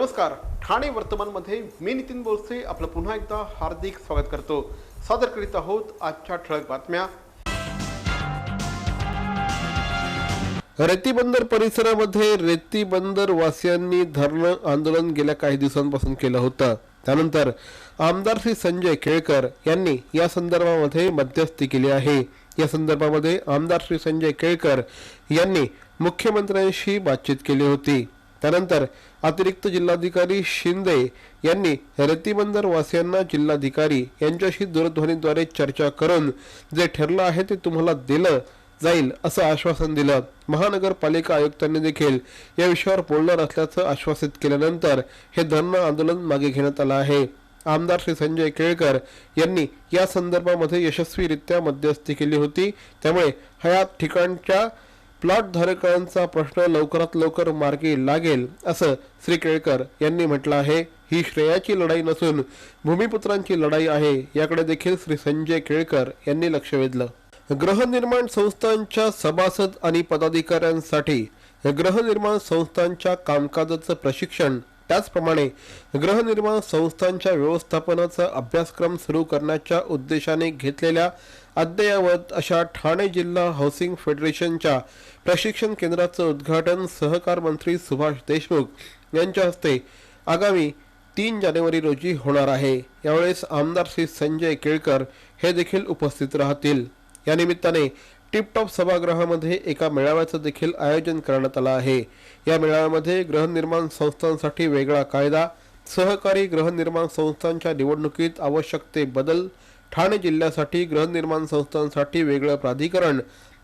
नमस्कार, ठाणे वर्तमानमध्ये मी नितीन बोरसे आपलं पुन्हा एकदा हार्दिक स्वागत करतो। सादर करीत आहोत आजच्या ठळक बातम्या। रेती बंदर परिसरामध्ये रेती बंदर वासियांनी धरणं आंदोलन गेल्या काही दिवसांपासून केलं होतं। त्यानंतर आमदार श्री संजय केळकर यांनी या संदर्भामध्ये मध्यस्थी केली आहे। या संदर्भामध्ये आमदार श्री संजय केळकर यांनी मुख्यमंत्र्यांशी बातचीत केली होती। त्यानंतर अतिरिक्त जिल्हाधिकारी शिंदे यांनी रेतीबंदर वासियांना जिल्हाधिकारी यांच्याशी दूरध्वनीद्वारे चर्चा करून जे ठरलं आहे ते तुम्हाला दिलं जाईल असं आश्वासन दिलं। महानगरपालिका आयुक्तांनी देखील या विषयावर बोलणार असल्याचं आश्वासित केल्यानंतर हे धरणं आंदोलन मागे घेण्यात आलं आहे। आमदार श्री संजय केळकर यांनी या संदर्भामध्ये यशस्वीरित्या मध्यस्थी केली होती। त्यामुळे ह्या ठिकाणच्या प्लॉट धारकांचा प्रश्न लवकरात लवकर मार्गी लागेल असं श्री केळकर यांनी म्हटलं आहे। ही श्रेयाची लढाई नसून भूमिपुत्रांची लढाई आहे, याकडे देखील श्री संजय केळकर यांनी लक्ष वेधलं। गृहनिर्माण संस्थांच्या सभासद आणि पदाधिकाऱ्यांसाठी गृहनिर्माण संस्थांच्या कामकाजाचं प्रशिक्षण, त्याचप्रमाणे गृहनिर्माण संस्थांच्या व्यवस्थापनाचा अभ्यासक्रम सुरू करण्याच्या उद्देशाने घेतलेल्या अद्ययावत अशा ठाणे जिल्हा हाऊसिंग फेडरेशनच्या प्रशिक्षण केंद्राचं उद्घाटन सहकार मंत्री सुभाष देशमुख यांच्या हस्ते आगामी 3 जानेवारी रोजी होणार आहे। यावेळेस आमदार श्री संजय केळकर हे देखील उपस्थित राहतील। या निमित्ताने टिपटॉप सभागृहामध्ये एका मेळाव्याचं देखील आयोजन करण्यात आलं आहे। या मेळाव्यामध्ये गृहनिर्माण संस्थांसाठी वेगळा कायदा, सहकारी गृहनिर्माण संस्थांच्या निवडणुकीत आवश्यक ते बदल, ठाणे जिल्ह्यासाठी गृहनिर्माण संस्थांसाठी वेगळं प्राधिकरण,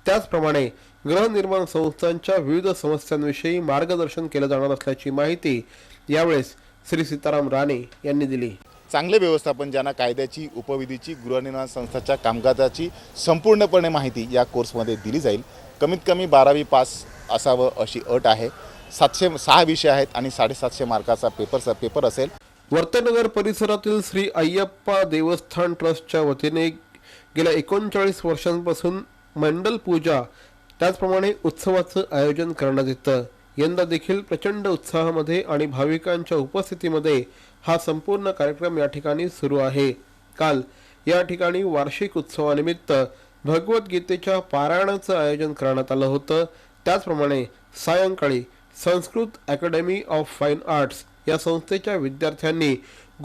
त्याचप्रमाणे गृहनिर्माण संस्थांच्या विविध समस्यांविषयी मार्गदर्शन केलं जाणार असल्याची माहिती यावेळेस श्री सीताराम राणे यांनी दिली। चांगले व्यवस्थापन, ज्यांना कायद्याची, उपविधीची, गृहनिर्माण संस्थांच्या कामकाजाची संपूर्णपणे माहिती या कोर्समध्ये दिली जाईल। कमीत कमी 12वी पास असावं अशी अट आहे। 706 विषय आहेत आणि 750 मार्काचा पेपर असेल। वर्तनगर परिसरातील श्री अय्यप्पा देवस्थान ट्रस्टच्या वतीने गेल्या 39 वर्षांपासून मंडल पूजा, त्याचप्रमाणे उत्सवाचं आयोजन करण्यात येतं। यंदा देखील प्रचंड उत्साहामध्ये आणि भाविकांच्या उपस्थितीमध्ये हा संपूर्ण कार्यक्रम या ठिकाणी सुरू आहे। काल या ठिकाणी वार्षिक उत्सवानिमित्त भगवद्गीतेच्या पारायणाचं आयोजन करण्यात आलं होतं। त्याचप्रमाणे सायंकाळी Sanskrit academy of fine arts या संस्थेच्या विद्यार्थ्यांनी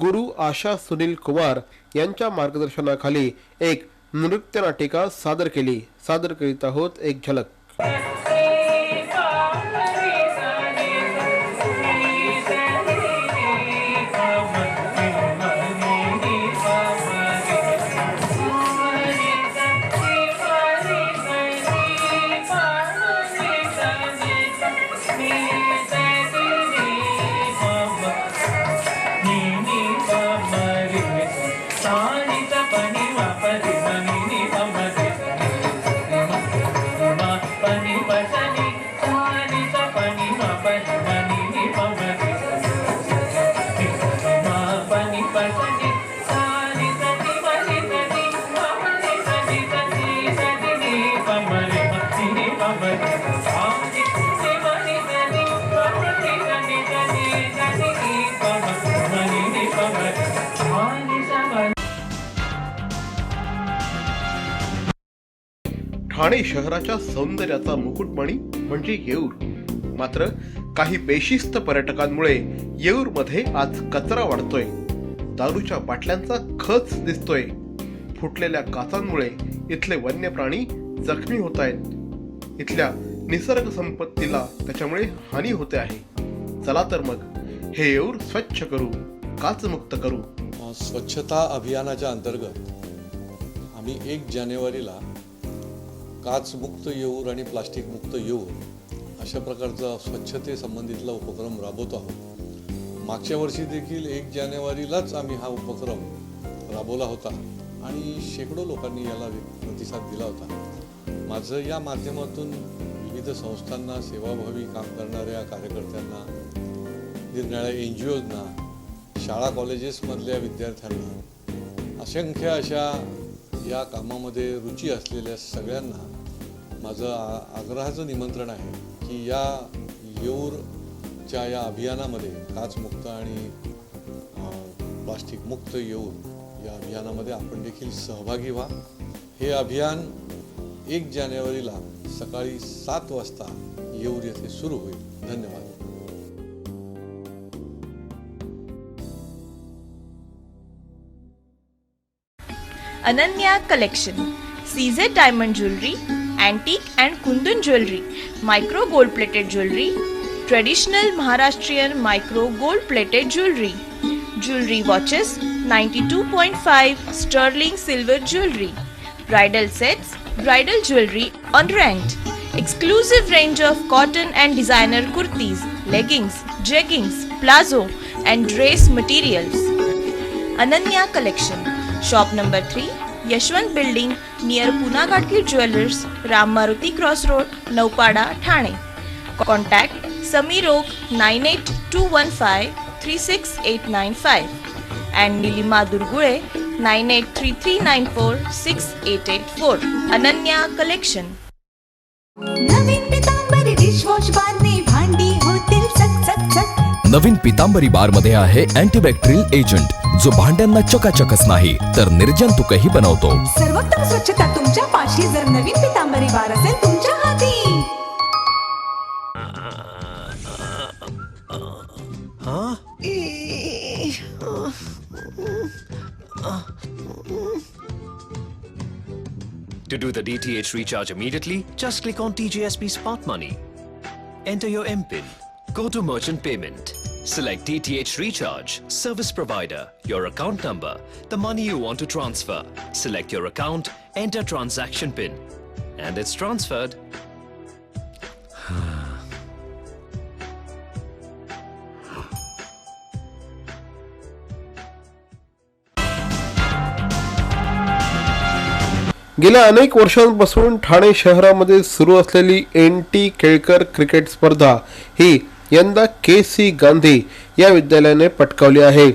गुरु आशा सुनील कुमार यांच्या मार्गदर्शनाखाली एक नृत्य नाटिका सादर केली। सादर करीत आहोत एक झलक। ठाणे शहराच्या सौंदर्याचा मुकुटमणी म्हणजे येऊर। मात्र काही बेशिस्त पर्यटकांमुळे येऊरमध्ये आज कचरा वाढतोय, दारूच्या बाटल्यांचा खच दिसतोय, फुटलेल्या काचांमुळे इथले वन्य प्राणी जखमी होत आहेत, इथल्या निसर्ग संपत्तीला त्याच्यामुळे हानी होते आहे। चला तर मग हे येऊर स्वच्छ करू, काचमुक्त करू। स्वच्छता अभियानाच्या अंतर्गत आम्ही 1 जानेवारीला काचमुक्त येऊर आणि प्लास्टिक मुक्त येऊर अशा प्रकारचा स्वच्छतेसंबंधितला उपक्रम राबवत आहोत। मागच्या वर्षी देखील 1 जानेवारीलाच आम्ही हा उपक्रम राबवला होता आणि शेकडो लोकांनी याला प्रतिसाद दिला होता। माझं या माध्यमातून विविध संस्थांना, सेवाभावी काम करणाऱ्या कार्यकर्त्यांना, निरनिराळ्या NGOजना, शाळा कॉलेजेसमधल्या विद्यार्थ्यांना, असंख्य अशा या कामामध्ये रुची असलेल्या सगळ्यांना माझं आग्रहाचं निमंत्रण आहे की या येऊर च्या या अभियानामध्ये काचमुक्त आणि प्लास्टिक मुक्त येऊर या अभियानामध्ये आपण देखील सहभागी व्हा. हे अभियान 1 जानेवारीला सकाळी 7 वाजता येऊर येथे सुरू होईल. धन्यवाद. Ananya Collection, CZ Diamond Jewelry, Antique and Kundun Jewelry, Micro Gold Plated Jewelry, Traditional Maharashtrian Micro Gold Plated Jewelry, Jewelry Watches, 92.5 Sterling Silver Jewelry, Bridal Sets, Bridal Jewelry on rent, exclusive range of cotton and designer kurtis, leggings, jeggings, plazo and dress materials. Ananya Collection, Shop number 3, Yashwant Building near Pune Gadgil Jewelers, Ram Maruti Cross Road, Naupada, Thane. Contact Sameer Oak 98215 and Nilima Durgule 9833946884. Ananya Collection. Naveen Pitambari dishwash बारने भांडी होतील चकचक. नवीन पितांबरी बार मध्ये आहे antibacterial agent जो भांड्यांना चकाचकच नाही तर निर्जंतुकही बनवतो. सर्वोत्तम स्वच्छता तुमच्या पाशी जर नवीन पितांबरी बार असेल तुमच्या हाती. To do the DTH recharge immediately, just click on TJSP Smart Money. Enter your MPIN. Go to Merchant Payment. Select DTH Recharge, Service Provider, your account number, the money you want to transfer. Select your account, enter transaction PIN, and it's transferred. गेल्या अनेक वर्षांपासून ठाणे शहरामध्ये सुरू असलेली NT Kelkar cricket स्पर्धा ही यंदा KC Gandhi या विद्यालयाने पटकावली आहे.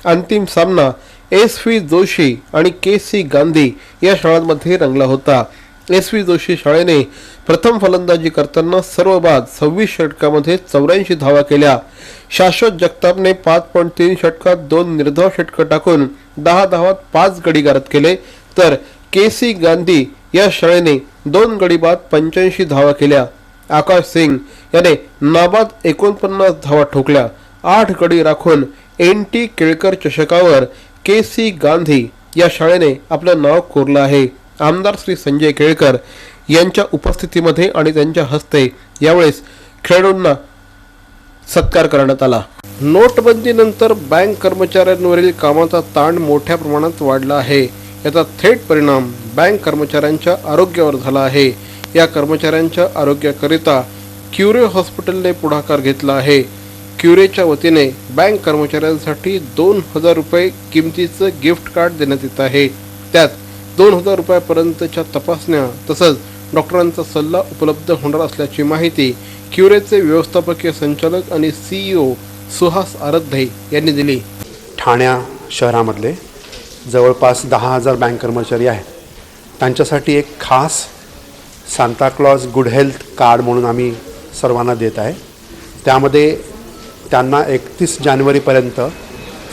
अंतिम सामना SV जोशी आणि KC गांधी या शाळांमध्ये रंगला होता. SV जोशी शाळेने प्रथम फलंदाजी करताना सर्व बाद 26 षटकामध्ये 84 धावा केल्या. शाश्वत जगतापने 5.3 षटकात 2 निर्धाव षटकं टाकून 10 धावात 5 गडी गारद केले, तर KC गांधी या शाळेने 2 गडी बाद 85 धावा केल्या. आकाश सिंग याने नाबाद 49 धावा ठोकल्या. 8 गडी राखून NT केळकर चषकावर KC गांधी या शाळेने आपलं नाव कोरलं आहे. आमदार श्री संजय केळकर यांच्या उपस्थितीमध्ये आणि त्यांच्या हस्ते यावेळेस खेळाडूंना सत्कार करण्यात आला. नोटबंदीनंतर बँक कर्मचाऱ्यांवरील कामाचा ताण मोठ्या प्रमाणात वाढला आहे. याचा थेट परिणाम बँक कर्मचाऱ्यांच्या आरोग्यावर झाला आहे. या कर्मचाऱ्यांच्या आरोग्याकरिता क्युरे हॉस्पिटलने पुढाकार घेतला आहे. क्युरेच्या वतीने बँक कर्मचाऱ्यांसाठी 2000 रुपये किमतीचं गिफ्ट कार्ड देण्यात येत आहे. त्यात 2000 रुपयापर्यंतच्या तपासण्या तसंच डॉक्टरांचा सल्ला उपलब्ध होणार असल्याची माहिती क्युरेचे व्यवस्थापकीय संचालक आणि CEO सुहास आराध्ये यांनी दिली. ठाण्या शहरामधले जवळपास 10,000 बँक कर्मचारी आहेत. त्यांच्यासाठी एक खास सांताक्लॉज गुड हेल्थ कार्ड म्हणून आम्ही सर्वांना देत आहे. त्यामध्ये त्यांना 31 जानेवारीपर्यंत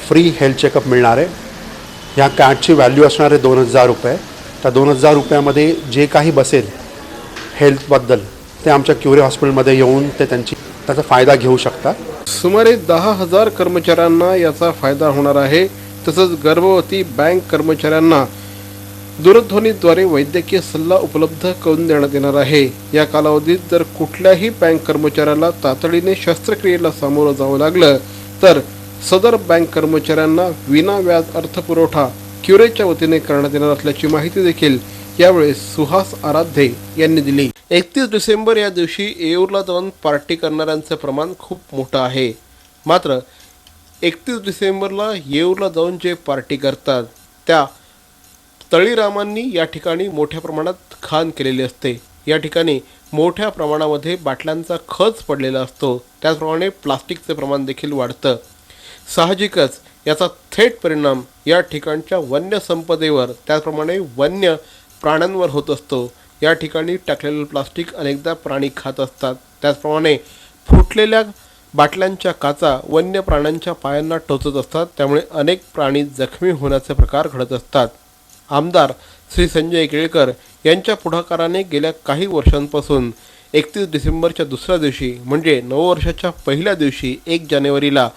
फ्री हेल्थ चेकअप मिळणार आहे. ह्या कार्डची व्हॅल्यू असणार आहे 2000 रुपये. त्या 2000 रुपयामध्ये जे काही बसेल हेल्थबद्दल ते आमच्या क्युरे हॉस्पिटलमध्ये येऊन ते त्याचा फायदा घेऊ शकतात. सुमारे 10,000 कर्मचाऱ्यांना याचा फायदा होणार आहे. तसंच गर्भवती बँक कर्मचाऱ्यांना दूरध्वनीद्वारे वैद्यकीय सल्ला उपलब्ध करून देण्यात येणार आहे. या कालावधीत जर कुठल्याही बँक कर्मचाऱ्याला तातडीने शस्त्रक्रियेला सामोरं जावं लागलं तर सदर बँक कर्मचाऱ्यांना विनाव्याज अर्थपुरवठा क्युरेच्या वतीने करण्यात येणार असल्याची माहिती देखील यावेळी सुहास आराध्ये यांनी दिली. 31 डिसेंबर या दिवशी येऊरला जाऊन पार्टी करणाऱ्यांचं प्रमाण खूप मोठं आहे. मात्र 31 डिसेंबरला येऊरला जाऊन जे पार्टी करतात त्या तळीरामांनी या ठिकाणी मोठ्या प्रमाणात खाण केलेली असते. या ठिकाणी मोठ्या प्रमाणामध्ये बाटल्यांचा खच पडलेला असतो. त्याचप्रमाणे प्लास्टिकचे प्रमाण देखील वाढतं. साहजिकच याचा थेट परिणाम या ठिकाणच्या वन्य संपदेवर त्याचप्रमाणे वन्य प्राण्यांवर होत असतो. या ठिकाणी टाकलेलं प्लास्टिक अनेकदा प्राणी खात असतात. त्याचप्रमाणे फुटलेल्या बाटल्यांच्या काचा वन्य प्राण्यांच्या पायांना टोचत असतात, त्यामुळे अनेक प्राणी जखमी होण्याचे प्रकार घडत असतात. आमदार श्री संजय केळकर यांच्या पुढाकाराने गेल्या काही वर्षांपासून 31 डिसेंबरच्या दुसऱ्या दिवशी म्हणजे नववर्षाच्या पहिल्या दिवशी 1 जानेवारीला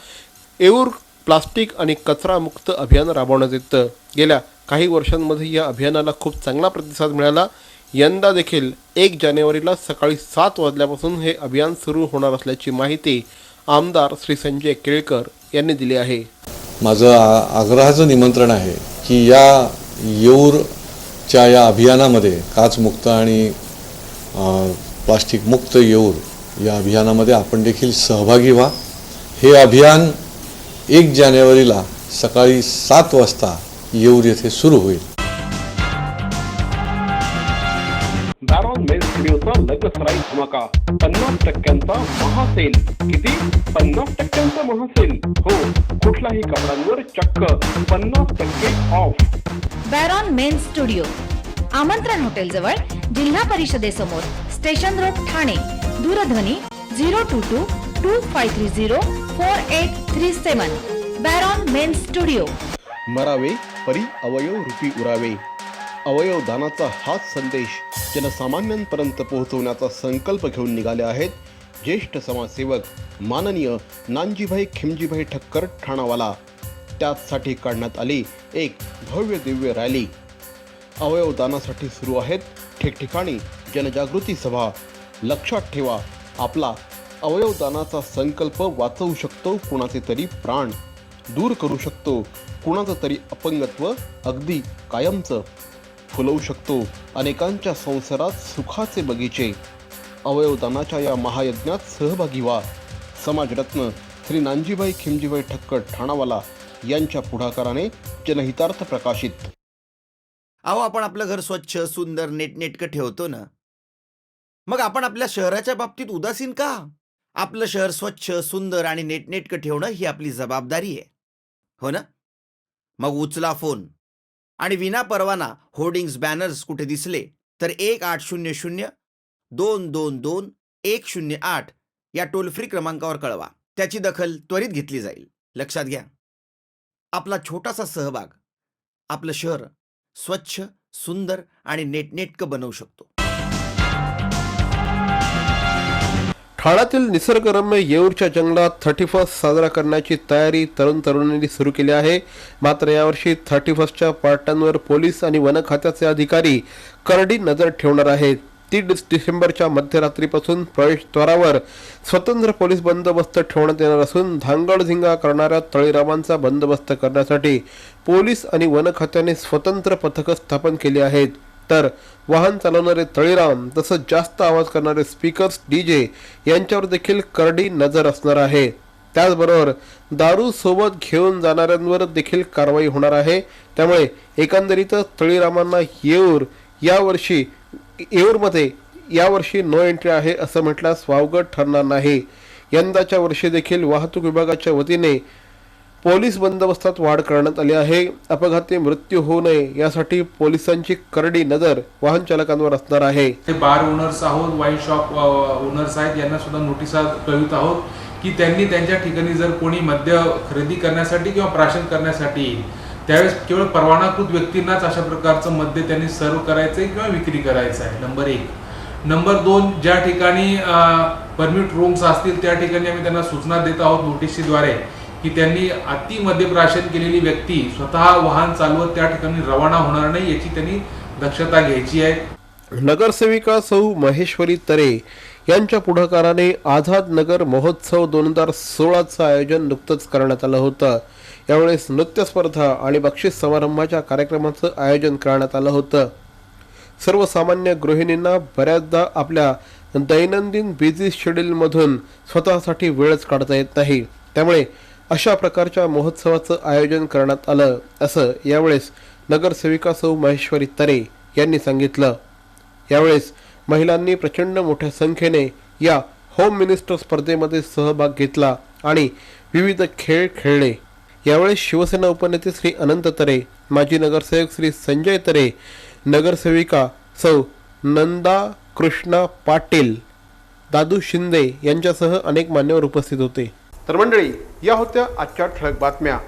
येऊर प्लास्टिक आणि कचरा मुक्त अभियान राबवण्यात येतं. गेल्या काही वर्षांमध्ये या अभियानाला खूप चांगला प्रतिसाद मिळाला. यंदा देखील 1 जानेवारीला सकाळी 7 वाजल्यापासून हे अभियान सुरू होणार असल्याची माहिती आमदार श्री संजय केळकर यांनी दिली आहे. माझं आग्रहाचं निमंत्रण आहे की या येऊरच्या या अभियानामध्ये काचमुक्त आणि प्लास्टिक मुक्त येऊर या अभियानामध्ये आपण देखील सहभागी व्हा. हे अभियान 1 जानेवारीला सकाळी 7 वाजता येऊर येथे सुरू होईल. बॅरॉन मेन्स स्टुडिओचा लग्नसराई धमाका 50% महासेल. किती? 50% महासेल. हो, कुठल्याही कपड्यांवर चक्क 50% ऑफ. बॅरॉन मेन्स स्टुडिओ, आमंत्रण हॉटेल जवळ, जिल्हा परिषदेसमोर, स्टेशन रोड, ठाणे. दूरध्वनी 02225304837. बॅरॉन मेन्स स्टुडिओ. मरावे परी अवयव रूपी उरावे. अवयव दानाचा हाच संदेश जनसामान्यांपर्यंत पोहोचवण्याचा संकल्प घेऊन निघाले आहेत ज्येष्ठ समाजसेवक माननीय नानजीभाई खिमजीभाई ठक्कर ठाणावाला. त्यासाठी काढण्यात आली एक भव्य दिव्य रॅली. अवयव दानासाठी सुरू आहेत ठिकठिकाणी जनजागृती सभा. लक्षात ठेवा, आपला अवयव दानाचा संकल्प वाचवू शकतो कुणाचे तरी प्राण, दूर करू शकतो कुणाचं तरी अपंगत्व अगदी कायमचं, फुलवू शकतो अनेकांच्या संसारात सुखाचे बगीचे. अवयवदानाच्या या महायज्ञात सहभागी व्हा. समाजरत्न श्री नानजीभाई खिमजीभाई ठक्कर ठाणावाला यांच्या पुढाकाराने जनहितार्थ प्रकाशित. अहो, आपण आपलं घर स्वच्छ, सुंदर, नेटनेटकं ठेवतो ना, मग आपण आपल्या शहराच्या बाबतीत उदासीन का? आपलं शहर स्वच्छ, सुंदर आणि नेटनेटकं ठेवणं ही आपली जबाबदारी आहे, हो ना? मग उचला फोन आणि विना परवाना होर्डिंग्स, बॅनर्स कुठे दिसले तर 1800-222-108 या टोल फ्री क्रमांकावर कळवा. त्याची दखल त्वरित घेतली जाईल. लक्षात घ्या, आपला छोटासा सहभाग आपलं शहर स्वच्छ, सुंदर आणि नेटनेटकं बनवू शकतो. ठाण्यातील निसर्गरम्य येऊरच्या जंगलात 31 साजरा करण्याची तयारी तरुण तरुणींनी सुरू केली आहे. मात्र यावर्षी 31च्या पार्ट्यांवर पोलीस आणि वन खात्याचे अधिकारी करडी नजर ठेवणार आहेत. 30 डिसेंबरच्या मध्यरात्रीपासून प्रवेशद्वारावर स्वतंत्र पोलीस बंदोबस्त ठेवण्यात येणार असून धांगडधिंगा करणाऱ्या तळीरामांचा बंदोबस्त करण्यासाठी पोलीस आणि वन खात्याने स्वतंत्र पथकं स्थापन केली आहेत. तर वाहन चालवणारे तळीराम तसंच जास्त आवाज करणारे स्पीकर्स, डीजे यांच्यावर देखील करडी नजर असणार आहे. त्याचबरोबर दारू सोबत घेऊन जाणाऱ्यांवर देखील कारवाई होणार आहे. त्यामुळे एकंदरीतच तळीरामांना येऊरमध्ये यावर्षी नो एंट्री आहे असं म्हटल्यास वावगं ठरणार नाही. यंदाच्या वर्षी देखील वाहतूक विभागाच्या वतीने पोलीस बंदोबस्तात वाढ करण्यात आली आहे. अपघाती मृत्यू होऊ नये यासाठी पोलिसांची करडी नजर वाहन चालकांवर असणार आहे. ते बार ओनर्स आहोत, वाईन शॉप ओनर्स आहेत, यांना सुद्धा नोटिसा कळवित आहोत की त्यांनी त्यांच्या ठिकाणी जर कोणी मद्य खरेदी करण्यासाठी किंवा प्राशन करण्यासाठी येईल त्यावेळेस केवळ परवानाकृत व्यक्तींनाच अशा प्रकारचं मद्य त्यांनी सर्व करायचं आहे किंवा विक्री करायचं आहे. नंबर 1. नंबर 2, ज्या ठिकाणी परमिट रूम्स असतील त्या ठिकाणी आम्ही त्यांना सूचना देत आहोत नोटीसद्वारे की त्यांनी अति मद्यप्राशन केलेली व्यक्ती स्वतः वाहन चालवत त्या ठिकाणी रवाना होणार नाही याची त्यांनी दक्षता घ्यायची आहे. नगरसेविका सौ महेश्वरी तरे यांच्या पुढाकाराने आझाद नगर महोत्सव 2016चं आयोजन नुकतंच करण्यात आलं होतं. यावेळेस नृत्य स्पर्धा आणि बक्षीस समारंभाच्या कार्यक्रमाचं आयोजन करण्यात आलं होतं. सर्वसामान्य गृहिणींना बऱ्याचदा आपल्या दैनंदिन बिझी शेड्यूलमधून स्वतःसाठी वेळच काढता येत नाही. त्यामुळे अशा प्रकारच्या महोत्सवाचं आयोजन करण्यात आलं असं यावेळेस नगरसेविका सौ महेश्वरी तरे यांनी सांगितलं. यावेळेस महिलांनी प्रचंड मोठ्या संख्येने या होम मिनिस्टर स्पर्धेमध्ये सहभाग घेतला आणि विविध खेळ खेळले. यावेळेस शिवसेना उपनेते श्री अनंत तरे, माजी नगरसेवक श्री संजय तरे, नगरसेविका सौ नंदा कृष्णा पाटील दादू शिंदे यांच्यासह अनेक मान्यवर उपस्थित होते. तर मंडळी, या होत्या आजच्या ठळक बातम्या.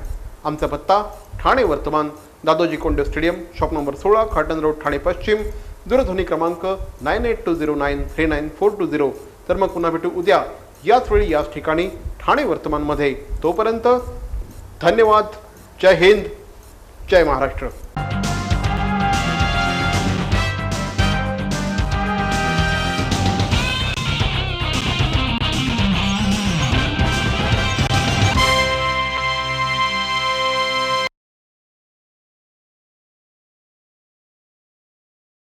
आमचा पत्ता ठाणे वर्तमान, Dadoji Konde stadium, shop number 16, Khatan road, Thane पश्चिम. दूरध्वनी क्रमांक 9820939420. तर मग पुन्हा भेटू उद्या याच वेळी याच ठिकाणी ठाणे वर्तमानमध्ये. तोपर्यंत धन्यवाद. जय हिंद, जय महाराष्ट्र.